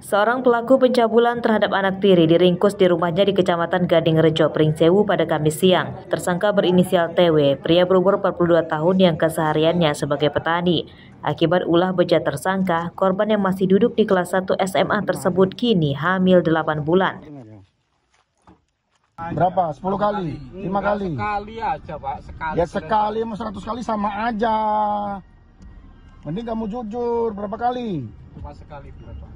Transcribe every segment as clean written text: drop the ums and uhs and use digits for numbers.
Seorang pelaku pencabulan terhadap anak tiri diringkus di rumahnya di Kecamatan Gading Rejo, Pringsewu pada Kamis siang. Tersangka berinisial TW, pria berumur 42 tahun yang kesehariannya sebagai petani. Akibat ulah bejat tersangka, korban yang masih duduk di kelas 1 SMA tersebut kini hamil 8 bulan. Berapa? 10 kali? 5 kali? Sekali aja, Pak. Sekali. Ya sekali mau 100 kali sama aja. Mending kamu jujur, berapa kali? Cuma sekali, Pak.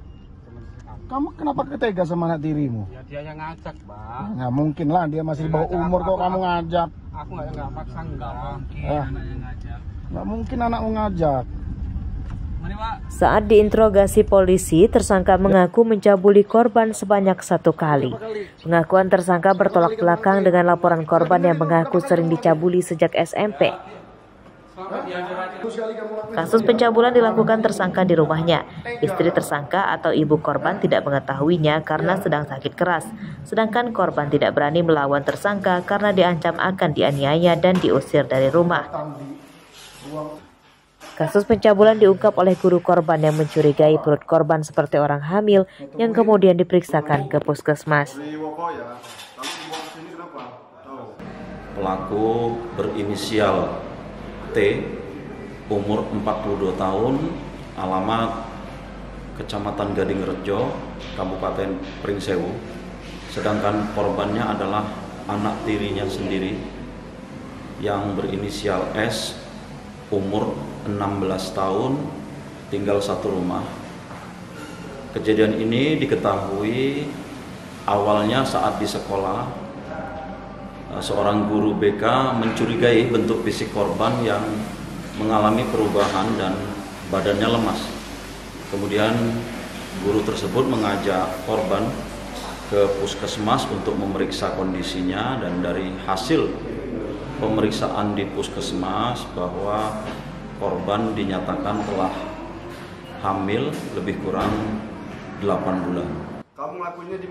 Kamu kenapa ketega sama anak tirimu? Ya dia yang ngajak, Pak. Nggak mungkin lah, dia masih di bawah umur kok kamu ngajak. Aku nggak paksa, enggak. Nggak mungkin anakmu ngajak. Saat diinterogasi polisi, tersangka mengaku mencabuli korban sebanyak 1 kali. Pengakuan tersangka bertolak belakang dengan laporan korban yang mengaku sering dicabuli sejak SMP. Kasus pencabulan dilakukan tersangka di rumahnya. Istri tersangka atau ibu korban tidak mengetahuinya karena sedang sakit keras. Sedangkan korban tidak berani melawan tersangka karena diancam akan dianiaya dan diusir dari rumah. Kasus pencabulan diungkap oleh guru korban yang mencurigai perut korban seperti orang hamil yang kemudian diperiksakan ke puskesmas. Pelaku berinisial T, umur 42 tahun, alamat Kecamatan Gading Rejo, Kabupaten Pringsewu. Sedangkan korbannya adalah anak tirinya sendiri yang berinisial S, umur 16 tahun, tinggal satu rumah. Kejadian ini diketahui awalnya saat di sekolah. Seorang guru BK mencurigai bentuk fisik korban yang mengalami perubahan dan badannya lemas. Kemudian guru tersebut mengajak korban ke puskesmas untuk memeriksa kondisinya, dan dari hasil pemeriksaan di puskesmas bahwa korban dinyatakan telah hamil lebih kurang 8 bulan.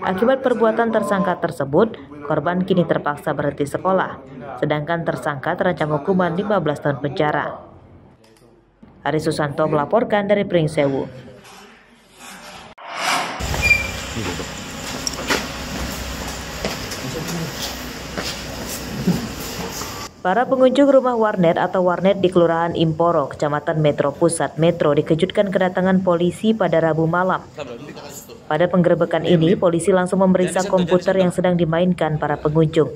Akibat perbuatan tersangka tersebut, korban kini terpaksa berhenti sekolah, sedangkan tersangka terancam hukuman 15 tahun penjara. Ari Susanto melaporkan dari Pringsewu. Para pengunjung rumah warnet atau warnet di Kelurahan Imporo, Kecamatan Metro Pusat Metro dikejutkan kedatangan polisi pada Rabu malam. Pada penggerebekan ini, polisi langsung memeriksa komputer yang sedang dimainkan para pengunjung.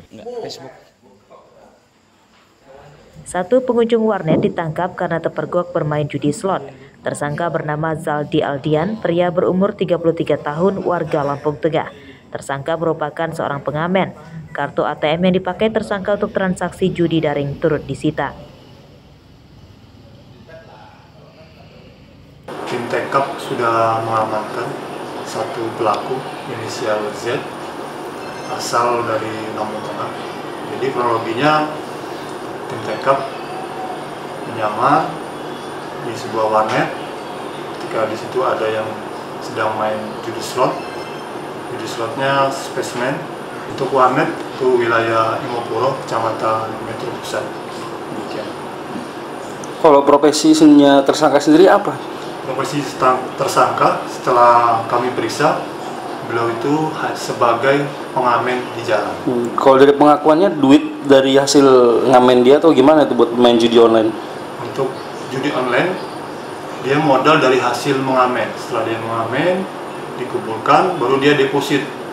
Satu pengunjung warnet ditangkap karena terpergok bermain judi slot. Tersangka bernama Zaldi Aldian, pria berumur 33 tahun, warga Lampung Tengah. Tersangka merupakan seorang pengamen. Kartu ATM yang dipakai tersangka untuk transaksi judi daring turut disita. Tim TKP sudah mengamankan satu pelaku inisial Z asal dari Lampung Tengah. Jadi kronologinya tim TKP menyamar di sebuah warnet ketika di situ ada yang sedang main judi slot. Judi slotnya spesimen. Untuk warnet itu wilayah Imopuro, Kecamatan Metro Pusat. Demikian. Kalau profesinya tersangka sendiri apa? Profesi tersangka setelah kami periksa, beliau itu sebagai pengamen di jalan. Kalau dari pengakuannya, duit dari hasil ngamen dia atau gimana itu buat main judi online? Untuk judi online, dia modal dari hasil mengamen. Setelah dia mengamen, dikumpulkan, baru dia deposit.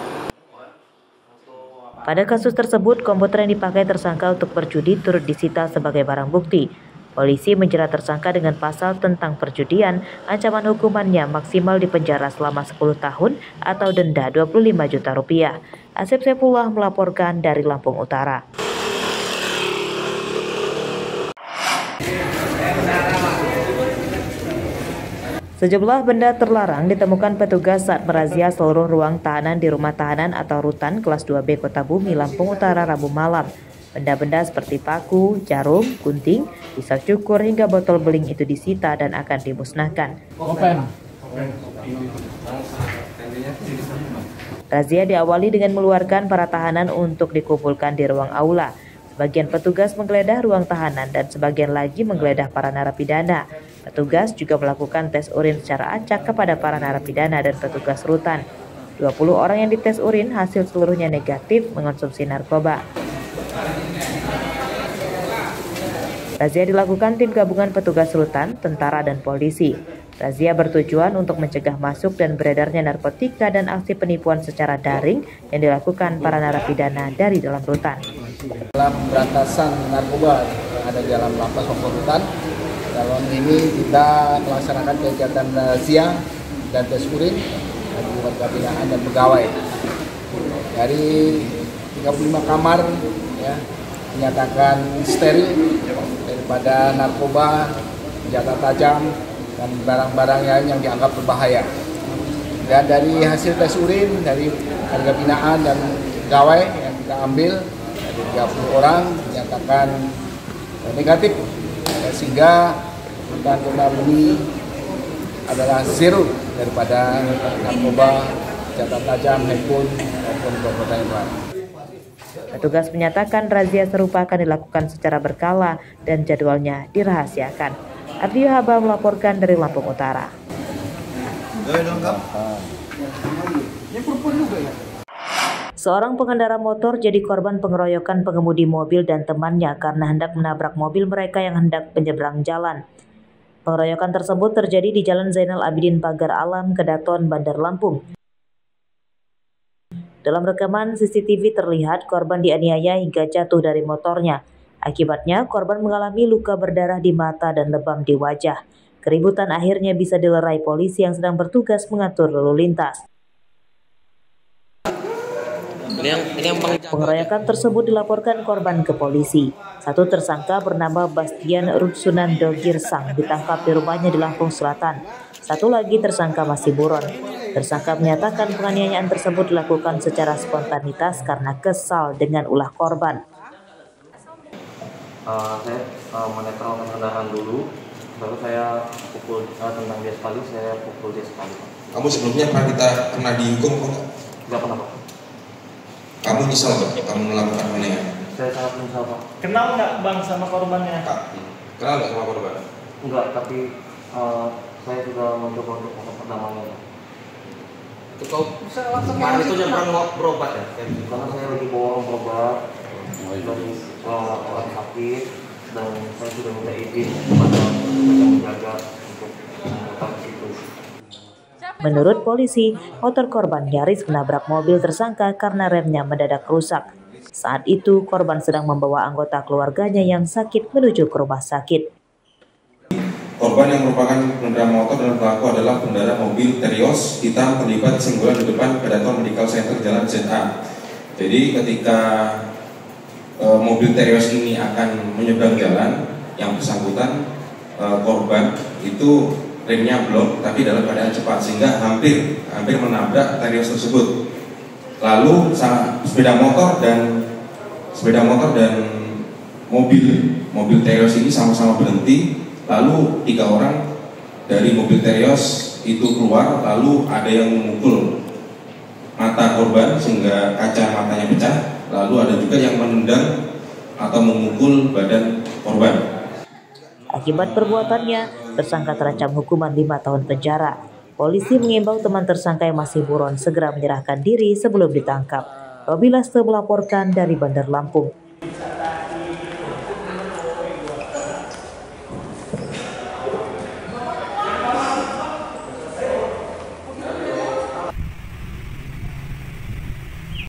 Pada kasus tersebut, komputer yang dipakai tersangka untuk berjudi turut disita sebagai barang bukti. Polisi menjerat tersangka dengan pasal tentang perjudian, ancaman hukumannya maksimal di penjara selama 10 tahun atau denda 25 juta rupiah. Asep Saifullah melaporkan dari Lampung Utara. Sejumlah benda terlarang ditemukan petugas saat merazia seluruh ruang tahanan di rumah tahanan atau rutan kelas 2B Kota Bumi, Lampung Utara Rabu malam. Benda-benda seperti paku, jarum, gunting, pisau cukur hingga botol beling itu disita dan akan dimusnahkan. Razia diawali dengan mengeluarkan para tahanan untuk dikumpulkan di ruang aula. Sebagian petugas menggeledah ruang tahanan dan sebagian lagi menggeledah para narapidana. Petugas juga melakukan tes urin secara acak kepada para narapidana dan petugas rutan. 20 orang yang dites urin hasil seluruhnya negatif mengonsumsi narkoba. Razia dilakukan tim gabungan petugas rutan, tentara, dan polisi. Razia bertujuan untuk mencegah masuk dan beredarnya narkotika dan aksi penipuan secara daring yang dilakukan para narapidana dari dalam rutan. Dalam pemberantasan narkoba yang ada di dalam lapas rutan, dalam ini kita melaksanakan kegiatan razia dan tes urin bagi warga binaan dan pegawai. Dari 35 kamar ya, dinyatakan steril daripada narkoba, senjata tajam, dan barang-barang lain yang dianggap berbahaya. Dan dari hasil tes urin dari warga binaan dan pegawai yang kita ambil dari 30 orang dinyatakan negatif, sehingga rutan Kota Bumi adalah zero daripada narkoba, senjata tajam, handphone maupun narkoba yang lain. Petugas menyatakan razia serupa akan dilakukan secara berkala dan jadwalnya dirahasiakan. Ardio Haba melaporkan dari Lampung Utara. Seorang pengendara motor jadi korban pengeroyokan pengemudi mobil dan temannya karena hendak menabrak mobil mereka yang hendak menyeberang jalan. Pengeroyokan tersebut terjadi di Jalan Zainal Abidin Pagar Alam, Kedaton, Bandar Lampung. Dalam rekaman CCTV terlihat korban dianiaya hingga jatuh dari motornya. Akibatnya korban mengalami luka berdarah di mata dan lebam di wajah. Keributan akhirnya bisa dilerai polisi yang sedang bertugas mengatur lalu lintas. Pengeroyokan tersebut dilaporkan korban ke polisi. Satu tersangka bernama Bastian Rutsunando Girsang ditangkap di rumahnya di Lampung Selatan. Satu lagi tersangka masih buron. Tersangka menyatakan penganiayaan tersebut dilakukan secara spontanitas karena kesal dengan ulah korban. Saya menetralkan kendaraan dulu, baru saya pukul tentang dia sekali, saya pukul dia sekali. Kamu sebelumnya pernah kita kena dihukum kok nggak? Nggak pernah, Pak. Kamu nyesal nggak kamu melakukan penganiayaan? Saya sangat menyesal, Pak. Kenal nggak Bang sama korbannya? Pak, kenal nggak sama korban? Enggak, tapi saya sudah mencoba untuk perdamaian. Kemarin itu yang pernah berobat ya? Karena saya lagi bawa orang berobat dari orang sakit, dan saya sudah minta izin kepada yang menjaga untuk memutar itu. Menurut polisi, motor korban nyaris menabrak mobil tersangka karena remnya mendadak rusak. Saat itu, korban sedang membawa anggota keluarganya yang sakit menuju ke rumah sakit. Korban yang merupakan pengendara motor dan pelaku adalah pengendara mobil Terios hitam terlibat senggolan di depan Kedaton Medical Center Jalan ZA. Jadi ketika mobil Terios ini akan menyeberang jalan, yang bersangkutan korban itu remnya blok tapi dalam keadaan cepat sehingga hampir menabrak Terios tersebut. Lalu sepeda motor dan mobil Terios ini sama-sama berhenti. Lalu 3 orang dari mobil Terios itu keluar, lalu ada yang memukul mata korban sehingga kaca matanya pecah, lalu ada juga yang menendang atau memukul badan korban. Akibat perbuatannya, tersangka terancam hukuman 5 tahun penjara. Polisi mengimbau teman tersangka yang masih buron segera menyerahkan diri sebelum ditangkap. Robi Laste melaporkan dari Bandar Lampung.